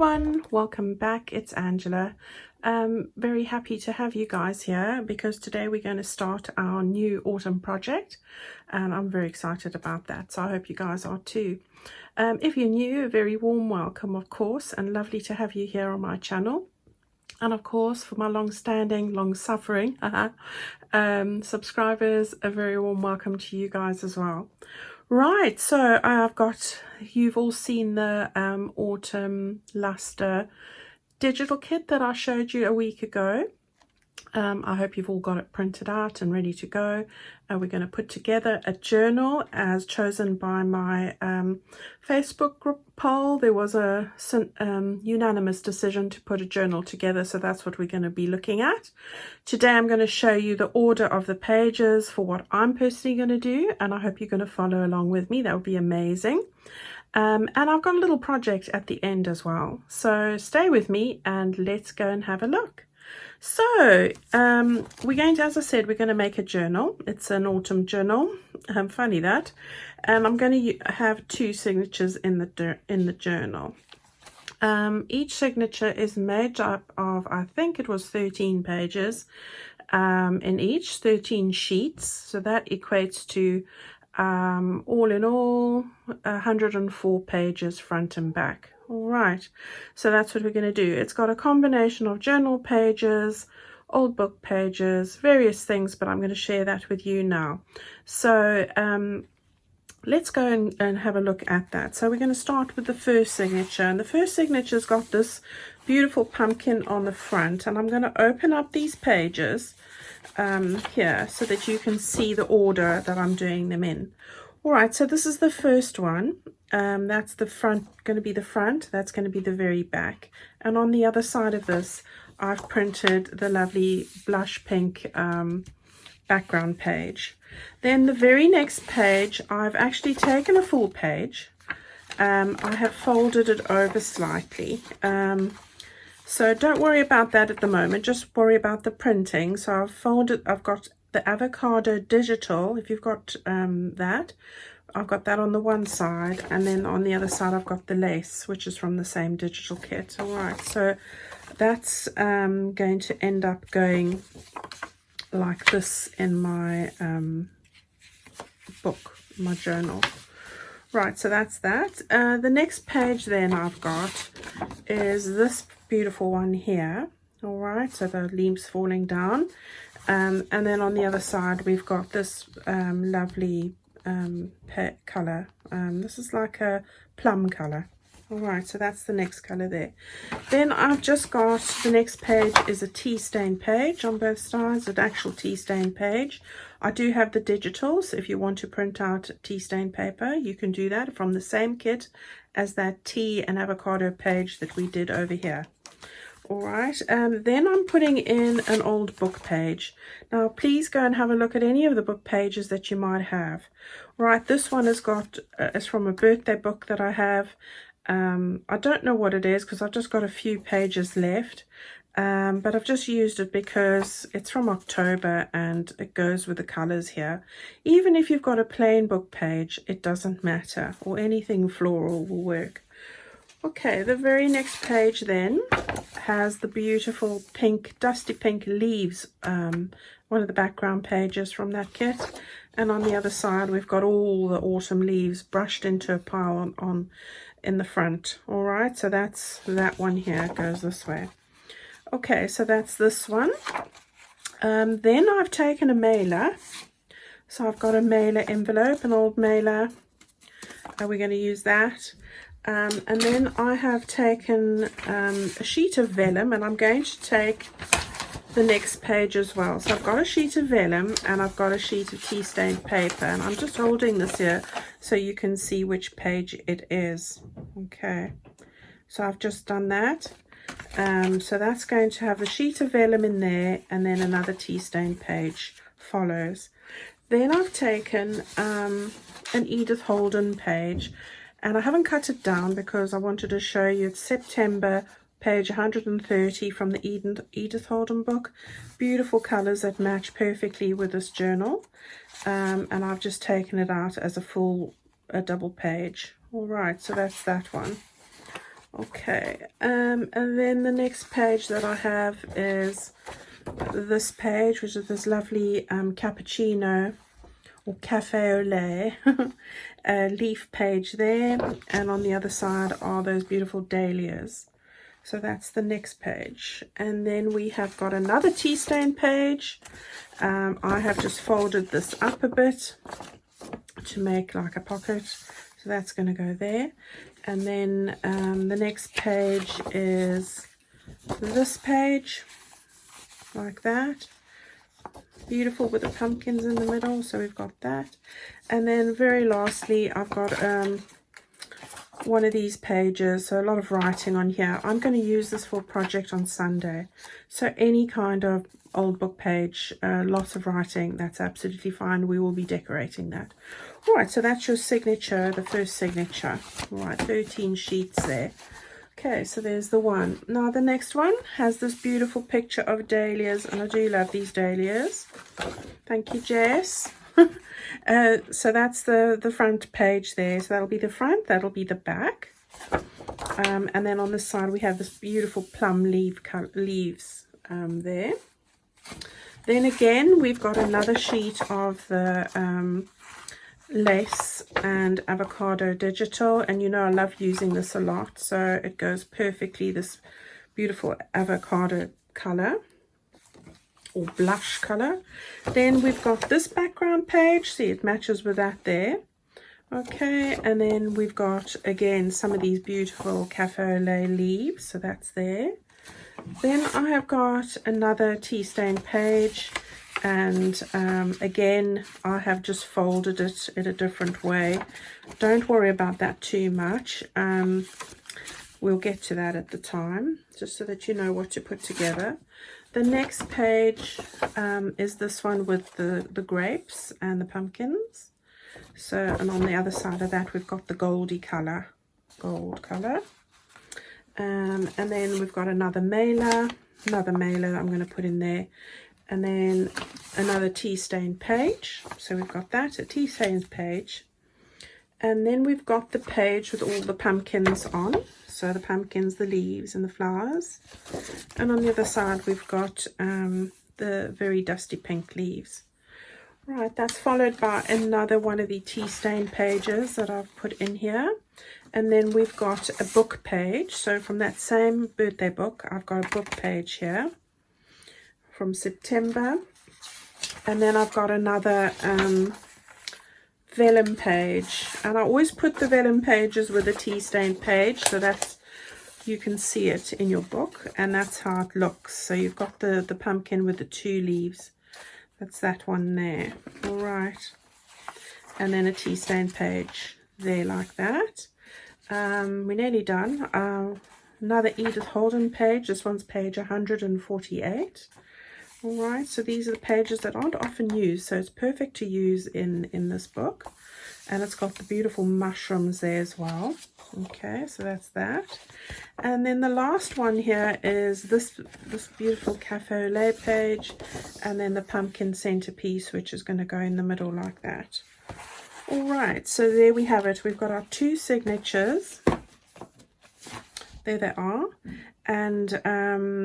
everyone, welcome back. It's Angela. Very happy to have you guys here because today we're going to start our new autumn project and I'm very excited about that, so I hope you guys are too. If you're new, a very warm welcome of course, and lovely to have you here on my channel. And of course, for my long-standing, long-suffering subscribers, a very warm welcome to you guys as well. Right, so you've all seen the Autumn Lustre Digital Kit that I showed you a week ago. I hope you've all got it printed out and ready to go. We're going to put together a journal as chosen by my Facebook group poll. There was a unanimous decision to put a journal together, so that's what we're going to be looking at. Today I'm going to show you the order of the pages for what I'm personally going to do, and I hope you're going to follow along with me. That would be amazing. And I've got a little project at the end as well, so stay with me and let's go and have a look. So we're going to, as I said, we're going to make a journal. It's an autumn journal. Funny that. And I'm going to have 2 signatures in the journal. Each signature is made up of, I think it was 13 pages in each, 13 sheets. So that equates to all in all 104 pages front and back. All right, so that's what we're going to do. It's got a combination of journal pages, old book pages, various things, but I'm going to share that with you now. So let's go and have a look at that. So we're going to start with the first signature, and the first signature's got this beautiful pumpkin on the front, and I'm going to open up these pages here so that you can see the order that I'm doing them in. All right, so this is the first one. That's the front, going to be the front. That's going to be the very back. And on the other side of this, I've printed the lovely blush pink background page. Then the very next page, I've actually taken a full page. I have folded it over slightly. So don't worry about that at the moment. Just worry about the printing. So I've got the Avocado Digital, if you've got that. I've got that on the one side, and then on the other side I've got the lace, which is from the same digital kit. All right, so that's going to end up going like this in my book, my journal. Right, so that's that. The next page then I've got is this beautiful one here. All right, so the leaves falling down. And then on the other side we've got this lovely color. This is like a plum color. All right, so that's the next color there. Then I've just got, the next page is a tea stain page on both sides, an actual tea stain page. I do have the digitals. If you want to print out tea stain paper, you can do that from the same kit as that tea and avocado page that we did over here. All right, then I'm putting in an old book page. Now please go and have a look at any of the book pages that you might have. Right, this one has got is from a birthday book that I have. I don't know what it is because I've just got a few pages left, but I've just used it because it's from October and it goes with the colors here. Even if you've got a plain book page, it doesn't matter, or anything floral will work. Okay, the very next page then has the beautiful pink, dusty pink leaves, one of the background pages from that kit. And on the other side, we've got all the autumn leaves brushed into a pile in the front. All right, so that's that one here. It goes this way. Okay, so that's this one. Then I've taken a mailer. So I've got a mailer envelope, an old mailer. We're going to use that. And then I have taken a sheet of vellum, and I'm going to take the next page as well. So I've got a sheet of vellum and I've got a sheet of tea stained paper, and I'm just holding this here so you can see which page it is. Okay, so I've just done that. So that's going to have a sheet of vellum in there, and then another tea stained page follows. Then I've taken an Edith Holden page, and I haven't cut it down because I wanted to show you it's September, page 130 from the Edith Holden book. Beautiful colors that match perfectly with this journal. And I've just taken it out as a double page. All right, so that's that one. Okay, and then the next page that I have is this page, which is this lovely cappuccino or cafe au lait leaf page there, and on the other side are those beautiful dahlias. So that's the next page. And then we have got another tea stain page. I have just folded this up a bit to make like a pocket, so that's going to go there. And then the next page is this page, like that, beautiful, with the pumpkins in the middle. So we've got that. And then very lastly, I've got one of these pages, so a lot of writing on here. I'm going to use this for a project on Sunday, so any kind of old book page, lots of writing, that's absolutely fine. We will be decorating that. All right, so that's your signature, the first signature. All right, 13 sheets there. Okay, so there's the one. Now the next one has this beautiful picture of dahlias, and I do love these dahlias. Thank you, Jess. So that's the front page there. So that'll be the front, that'll be the back. And then on this side we have this beautiful plum leaves there. Then again we've got another sheet of the lace and avocado digital, and you know I love using this a lot, so it goes perfectly, this beautiful avocado color or blush color. Then we've got this background page, see it matches with that there. Okay, and then we've got again some of these beautiful cafe au lait leaves, so that's there. Then I have got another tea stain page, and again I have just folded it in a different way. Don't worry about that too much, we'll get to that at the time, just so that you know what to put together. The next page is this one with the grapes and the pumpkins. So, and on the other side of that we've got the gold color. And then we've got another mailer I'm going to put in there, and then another tea stain page. So we've got that, a tea stains page, and then we've got the page with all the pumpkins on, so the pumpkins, the leaves and the flowers, and on the other side we've got the very dusty pink leaves. Right, that's followed by another one of the tea stain pages that I've put in here. And then we've got a book page. So from that same birthday book, I've got a book page here from September. And then I've got another vellum page. And I always put the vellum pages with a tea stain page, so that you can see it in your book. And that's how it looks. So you've got the pumpkin with the 2 leaves. That's that one there. All right. And then a tea stain page there like that. We're nearly done. Another Edith Holden page. This one's page 148. All right. So these are the pages that aren't often used, so it's perfect to use in this book. And it's got the beautiful mushrooms there as well. Okay, so that's that. And then the last one here is this beautiful cafe au lait page, and then the pumpkin centerpiece, which is going to go in the middle like that. All right, so there we have it. We've got our 2 signatures. There they are. And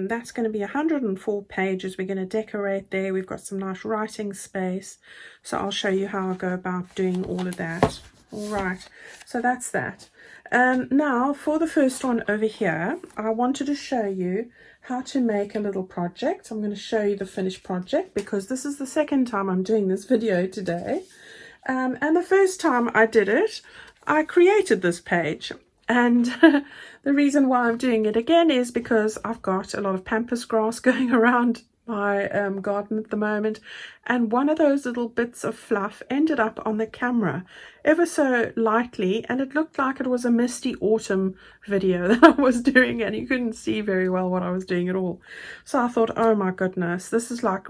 that's going to be 104 pages. We're going to decorate there. We've got some nice writing space. So I'll show you how I go about doing all of that. All right, so that's that. Now for the first one over here, I wanted to show you how to make a little project. I'm going to show you the finished project because this is the second time I'm doing this video today. And the first time I did it, I created this page. And the reason why I'm doing it again is because I've got a lot of pampas grass going around my garden at the moment, and one of those little bits of fluff ended up on the camera ever so lightly, and it looked like it was a misty autumn video that I was doing, and you couldn't see very well what I was doing at all. So I thought, oh my goodness, this is like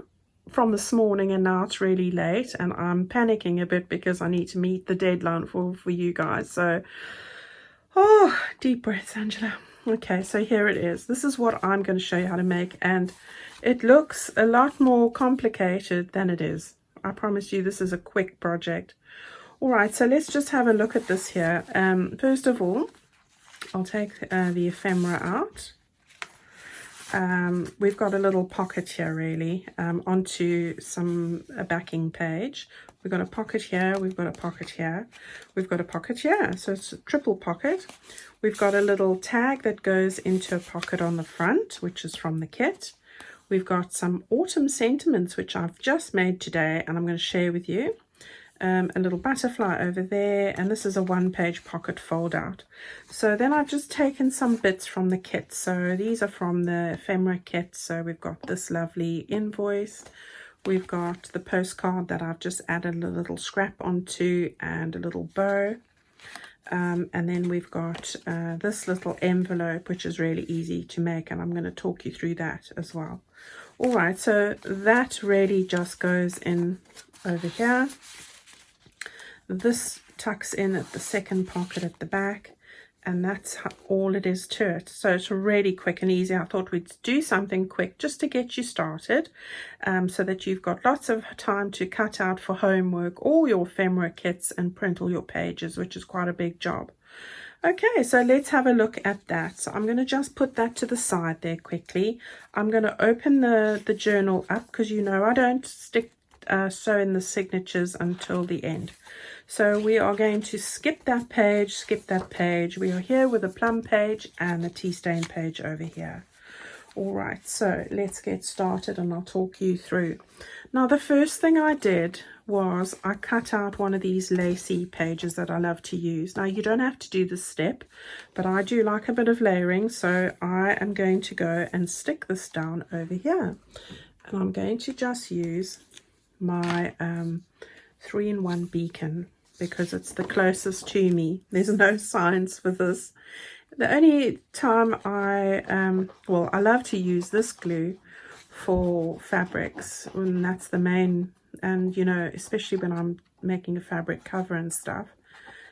from this morning and now it's really late, and I'm panicking a bit because I need to meet the deadline for you guys. So oh, deep breaths, Angela. Okay, so here it is. This is what I'm going to show you how to make, and it looks a lot more complicated than it is. I promise you this is a quick project. All right, so let's just have a look at this here. First of all, I'll take the ephemera out. We've got a little pocket here really, onto a backing page. We've got a pocket here, we've got a pocket here, we've got a pocket here, so it's a triple pocket. We've got a little tag that goes into a pocket on the front, which is from the kit. We've got some autumn sentiments, which I've just made today, and I'm going to share with you. A little butterfly over there, and this is a one-page pocket fold out. So then I've just taken some bits from the kit. So these are from the ephemera kit. So we've got this lovely invoice, we've got the postcard that I've just added a little scrap onto and a little bow, and then we've got this little envelope, which is really easy to make, and I'm going to talk you through that as well. All right, so that really just goes in over here. This tucks in at the second pocket at the back, and that's all it is to it. So it's really quick and easy. I thought we'd do something quick just to get you started, so that you've got lots of time to cut out for homework, all your ephemera kits, and print all your pages, which is quite a big job. Okay, so let's have a look at that. So I'm going to just put that to the side there quickly. I'm going to open the journal up, because you know I don't sew in the signatures until the end. So we are going to skip that page. We are here with a plum page and the tea stain page over here. All right, so let's get started and I'll talk you through. Now, the first thing I did was I cut out one of these lacy pages that I love to use. Now, you don't have to do this step, but I do like a bit of layering, so I am going to go and stick this down over here. And I'm going to just use my 3-in-1 beacon, because it's the closest to me. There's no signs for this. The only time I love to use this glue for fabrics, and that's the main, and you know, especially when I'm making a fabric cover and stuff,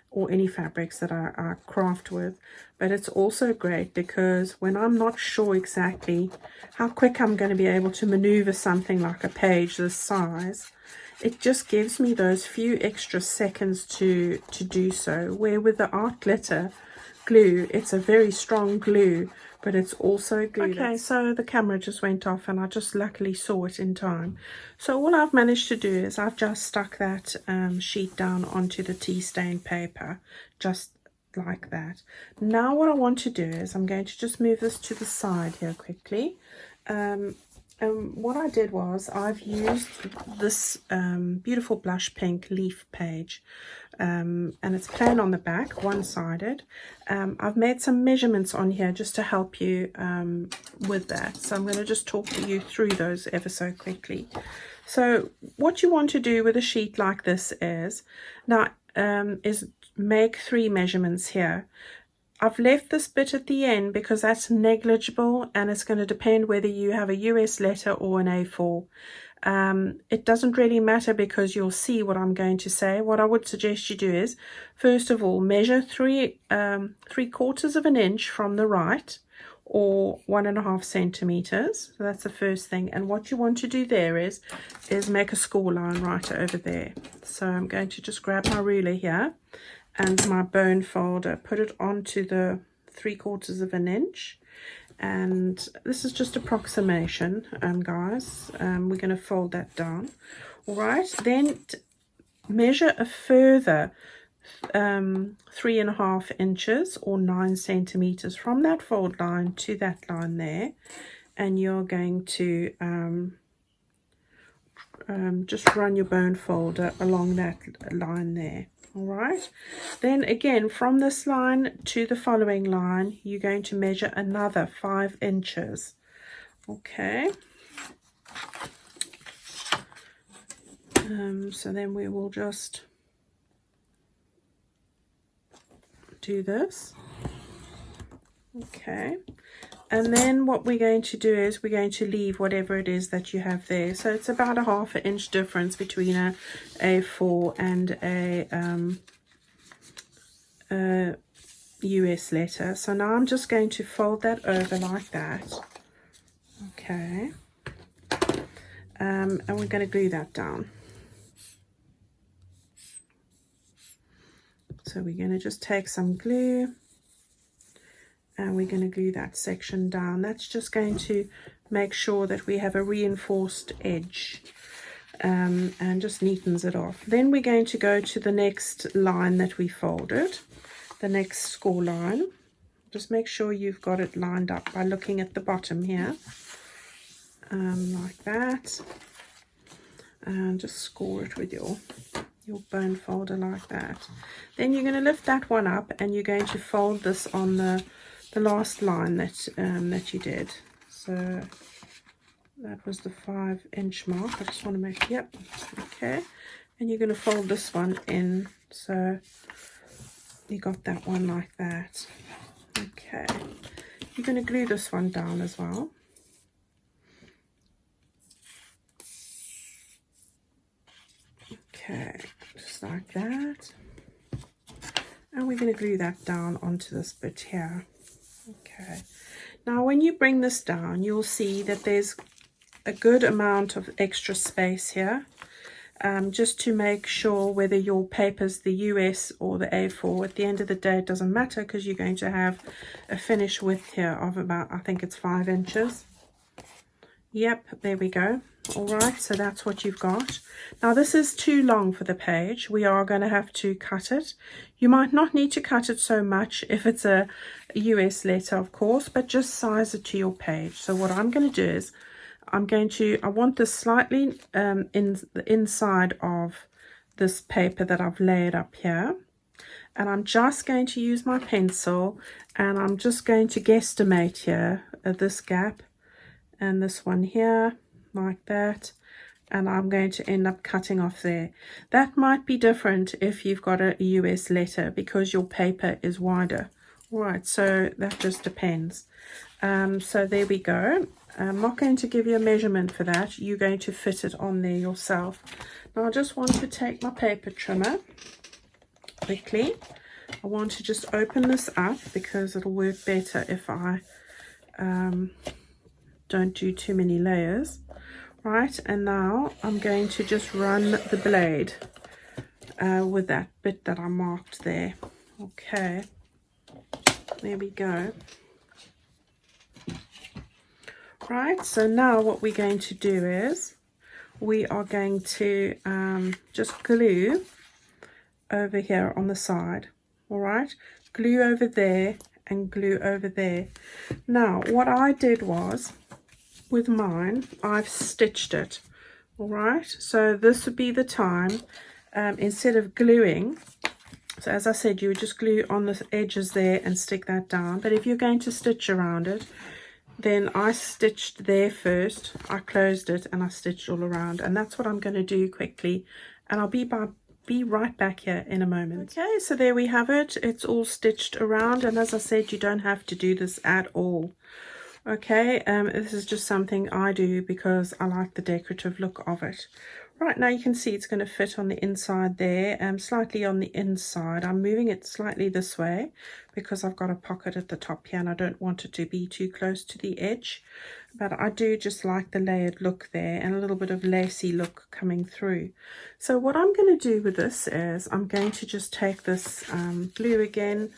or any fabrics that I craft with. But it's also great because when I'm not sure exactly how quick I'm going to be able to maneuver something like a page this size, it just gives me those few extra seconds to do so. Where with the art glitter glue, it's a very strong glue, but it's also glue. Okay, so the camera just went off and I just luckily saw it in time. So all I've managed to do is I've just stuck that sheet down onto the tea stain paper, just like that. Now what I want to do is I'm going to just move this to the side here quickly. What I did was I've used this beautiful blush pink leaf page, and it's plain on the back, one-sided. I've made some measurements on here just to help you with that. So I'm going to just talk to you through those ever so quickly. So what you want to do with a sheet like this is, now, is make 3 measurements here. I've left this bit at the end because that's negligible, and it's going to depend whether you have a US letter or an A4. It doesn't really matter because you'll see what I'm going to say. What I would suggest you do is, first of all, measure 3/4 of an inch from the right, or 1.5 centimeters. So that's the first thing. And what you want to do there is make a score line right over there. So I'm going to just grab my ruler here and my bone folder, put it onto the 3/4 of an inch, and this is just approximation, guys. We're going to fold that down. All right, then measure a further 3.5 inches or 9 centimeters from that fold line to that line there, and you're going to just run your bone folder along that line there. All right, then again from this line to the following line you're going to measure another 5 inches. Okay, so then we will just do this. Okay, and then what we're going to do is we're going to leave whatever it is that you have there. So it's about a 1/2 inch difference between a A4 and a US letter. So now I'm just going to fold that over like that. Okay, and we're going to glue that down. So we're going to just take some glue and we're going to glue that section down. That's just going to make sure that we have a reinforced edge, and just neatens it off. Then we're going to go to the next line that we folded, the next score line. Just make sure you've got it lined up by looking at the bottom here, like that, and just score it with your bone folder like that. Then you're going to lift that one up, and you're going to fold this on the last line that you did. So that was the 5-inch mark. I just want to make, yep, okay. And you're going to fold this one in, so you got that one like that. Okay, you're going to glue this one down as well. Okay, just like that. And we're going to glue that down onto this bit here. Okay, now when you bring this down, you'll see that there's a good amount of extra space here, just to make sure whether your paper's the US or the A4. At the end of the day, it doesn't matter, because you're going to have a finish width here of about, I think it's 5 inches. Yep, there we go. All right, so that's what you've got. Now this is too long for the page. We are going to have to cut it. You might not need to cut it so much if it's a US letter, of course, but just size it to your page. So what I'm going to do is I want this slightly in the inside of this paper that I've laid up here. And I'm just going to use my pencil, and I'm just going to guesstimate here at this gap and this one here, like that. And I'm going to end up cutting off there. That might be different if you've got a US letter, because your paper is wider. All right, so that just depends. So there we go. I'm not going to give you a measurement for that. You're going to fit it on there yourself. Now I just want to take my paper trimmer quickly. I want to just open this up, because it'll work better if I don't do too many layers. Right, and now I'm going to just run the blade with that bit that I marked there. Okay, there we go. Right, so now what we're going to do is we are going to just glue over here on the side. All right, glue over there and glue over there. Now what I did was, with mine, I've stitched it. All right, so this would be the time, instead of gluing, so as I said, you would just glue on the edges there and stick that down. But if you're going to stitch around it, then I stitched there first, I closed it, and I stitched all around. And that's what I'm going to do quickly, and I'll be right back here in a moment. Okay, so there we have it. It's all stitched around, and as I said, you don't have to do this at all. Okay, this is just something I do because I like the decorative look of it. Right, now you can see it's going to fit on the inside there, slightly on the inside. I'm moving it slightly this way because I've got a pocket at the top here, and I don't want it to be too close to the edge. But I do just like the layered look there, and a little bit of lacy look coming through. So what I'm going to do with this is I'm going to just take this glue again.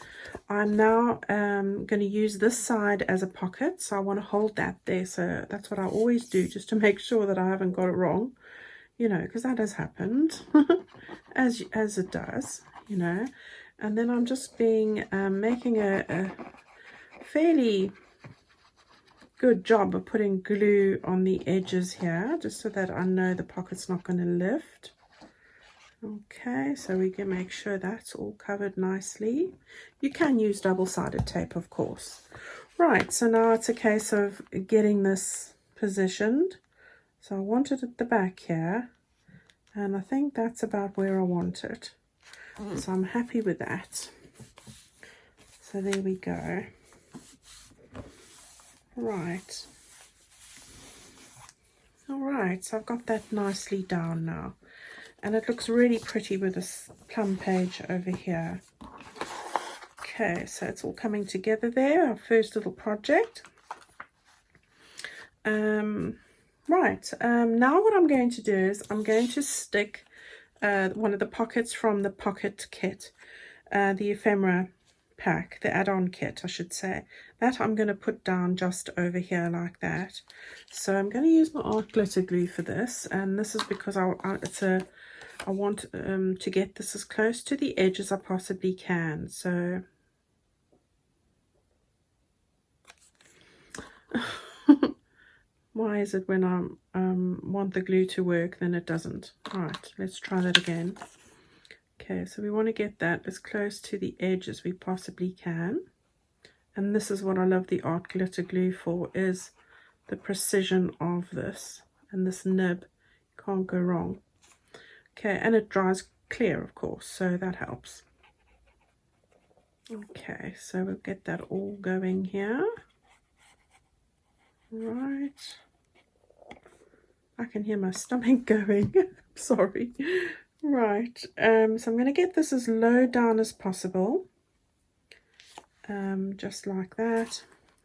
I'm now going to use this side as a pocket, so I want to hold that there. So that's what I always do, just to make sure that I haven't got it wrong, you know, because that has happened as it does, you know. And then I'm just making a fairly good job of putting glue on the edges here, just so that I know the pocket's not going to lift. Okay, so we can make sure that's all covered nicely. You can use double-sided tape, of course. Right, so now it's a case of getting this positioned. So I want it at the back here, and I think that's about where I want it. So I'm happy with that. So there we go. Right. All right, so I've got that nicely down now. And it looks really pretty with this plum page over here. Okay, so it's all coming together there, our first little project. Right, now what I'm going to do is I'm going to stick one of the pockets from the pocket kit, the ephemera pack, the add-on kit I should say, that I'm going to put down just over here like that. So I'm going to use my art glitter glue for this, and this is because I want to get this as close to the edge as I possibly can. So why is it when I want the glue to work then it doesn't? All right, let's try that again. Okay, so we want to get that as close to the edge as we possibly can. And this is what I love the art glitter glue for, is the precision of this. And this nib, can't go wrong. Okay, and it dries clear, of course, so that helps. Okay, so we'll get that all going here. Right. I can hear my stomach going. Sorry. Right, so I'm going to get this as low down as possible, just like that.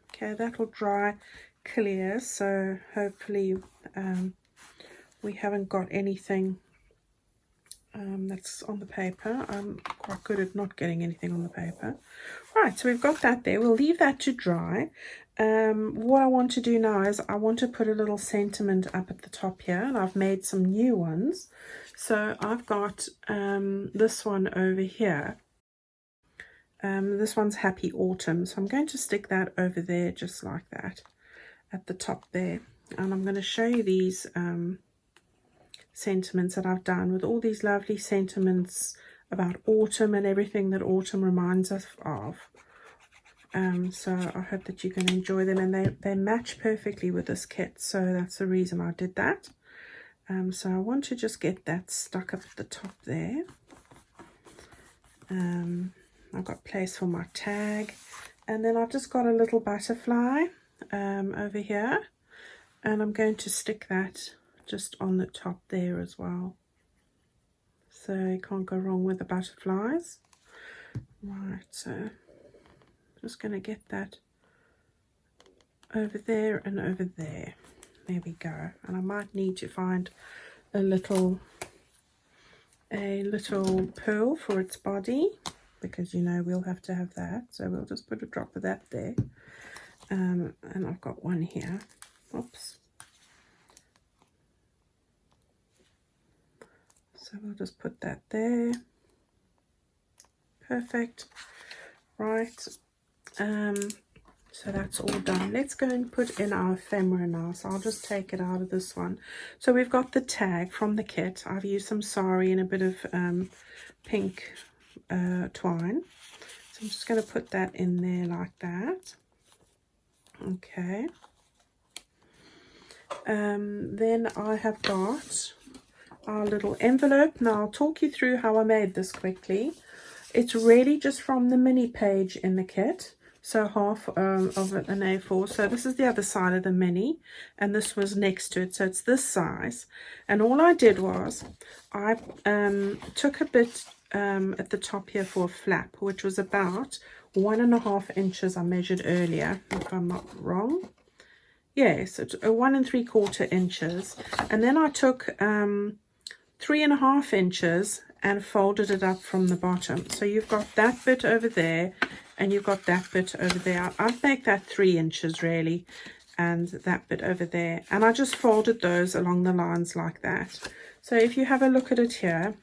Okay, that will dry clear, so hopefully we haven't got anything that's on the paper. I'm quite good at not getting anything on the paper. Right, so we've got that there. We'll leave that to dry. What I want to do now is I want to put a little sentiment up at the top here, and I've made some new ones. So I've got this one over here. This one's Happy Autumn, so I'm going to stick that over there just like that at the top there. And I'm going to show you these sentiments that I've done with all these lovely sentiments about autumn and everything that autumn reminds us of. So I hope that you can enjoy them, and they match perfectly with this kit, so that's the reason I did that. So I want to just get that stuck up at the top there. I've got place for my tag, and then I've just got a little butterfly over here, and I'm going to stick that just on the top there as well. So you can't go wrong with the butterflies. Right, so just going to get that over there and over there. There we go. And I might need to find a little pearl for its body, because you know we'll have to have that. So we'll just put a drop of that there. And I've got one here. Oops. So we'll just put that there. Perfect. Right. So that's all done. Let's go and put in our ephemera now. So I'll just take it out of this one. So we've got the tag from the kit. I've used some sari and a bit of pink twine. So I'm just going to put that in there like that. Okay. Then I have got our little envelope. Now I'll talk you through how I made this quickly. It's really just from the mini page in the kit. So half of an A4. So this is the other side of the mini, and this was next to it. So it's this size. And all I did was I took a bit at the top here for a flap, which was about 1.5 inches. I measured earlier, if I'm not wrong. Yes, it's 1 3/4 inches. And then I took 3.5 inches and folded it up from the bottom. So you've got that bit over there, and you've got that bit over there. I'd make that 3 inches really, and that bit over there. And I just folded those along the lines like that. So if you have a look at it here,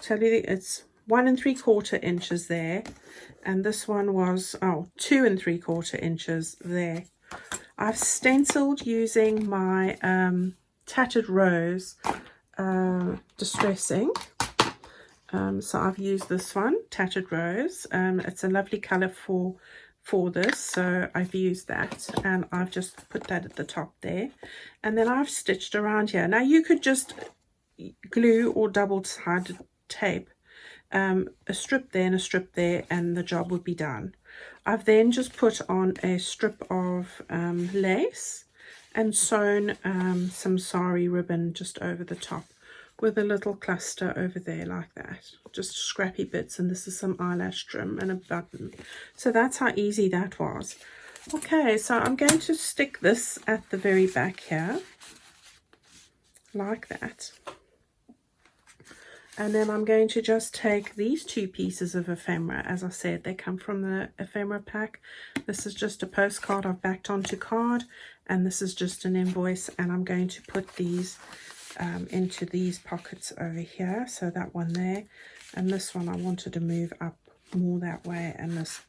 tell you it's 1 3/4 inches there, and this one was 2 3/4 inches there. I've stenciled using my Tattered Rose distress ink. So I've used this one, Tattered Rose. It's a lovely color for this, so I've used that, and I've just put that at the top there, and then I've stitched around here. Now you could just glue or double-sided tape a strip there and a strip there, and the job would be done. I've then just put on a strip of lace and sewn some sari ribbon just over the top, with a little cluster over there like that, just scrappy bits. And this is some eyelash trim and a button. So that's how easy that was. Okay, so I'm going to stick this at the very back here like that, And then I'm going to just take these 2 pieces of ephemera. As I said, they come from the ephemera pack. This is just a postcard I've backed onto card, and this is just an invoice, and I'm going to put these into these pockets over here. So that one there, and this one I wanted to move up more that way, and this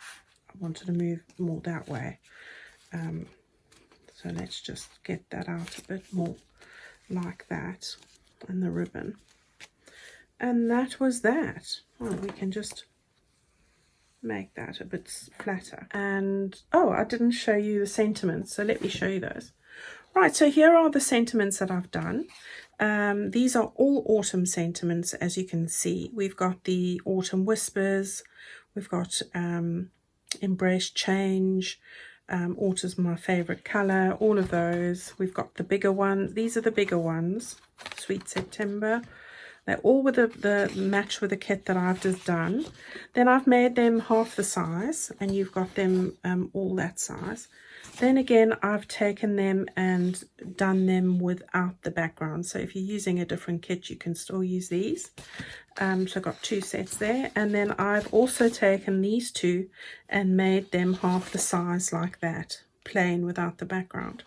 I wanted to move more that way. So let's just get that out a bit more like that, and the ribbon. And that was that. Oh, we can just make that a bit flatter. And oh, I didn't show you the sentiments, so let me show you those. Right, so here are the sentiments that I've done. These are all autumn sentiments, as you can see. We've got the autumn whispers, we've got embrace change, autumn's my favorite color, all of those. We've got the bigger ones. These are the bigger ones, sweet September. They're all with the match with the kit that I've just done. Then I've made them half the size, and you've got them all that size. Then again, I've taken them and done them without the background. So if you're using a different kit, you can still use these. So I've got 2 sets there. And then I've also taken these 2 and made them half the size like that, plain without the background.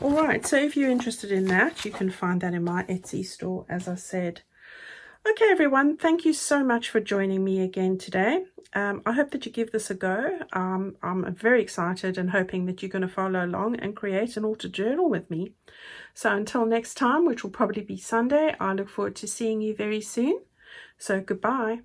All right, so if you're interested in that, you can find that in my Etsy store, as I said. Okay, everyone, thank you so much for joining me again today. I hope that you give this a go. I'm very excited and hoping that you're going to follow along and create an auto journal with me. So until next time, which will probably be Sunday, I look forward to seeing you very soon. So goodbye.